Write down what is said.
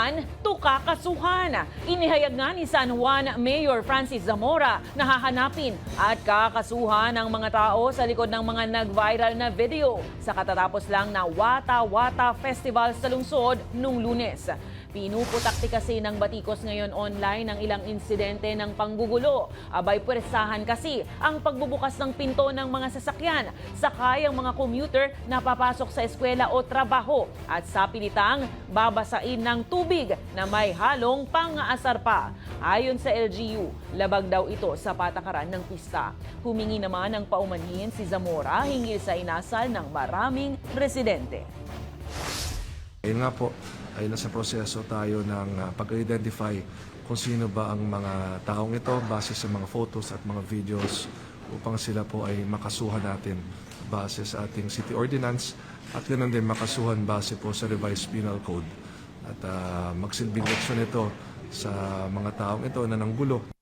naman to kakasuhan. Inihayag nga ni San Juan Mayor Francis Zamora na hahanapin at kakasuhan ang mga tao sa likod ng mga nag-viral na video sa katatapos lang na Wata Wata Festival sa lungsod nung Lunes. Pinuputakti kasi ng batikos ngayon online ang ilang insidente ng panggugulo. Abay pwersahan kasi ang pagbubukas ng pinto ng mga sasakyan, sakay ang mga commuter na papasok sa eskwela o trabaho at sa pilitang babasain ng tubig na may halong pang-aasar pa. Ayon sa LGU, labag daw ito sa patakaran ng pista. Humingi naman ng paumanhin si Zamora hinggil sa inasal ng maraming residente. Ayun nga po, ay nasa proseso tayo ng pag-identify kung sino ba ang mga taong ito base sa mga photos at mga videos upang sila po ay makasuhan natin base sa ating city ordinance at ganoon din makasuhan base po sa revised penal code. At magsilbing leksyon ito sa mga taong ito na nanggulo.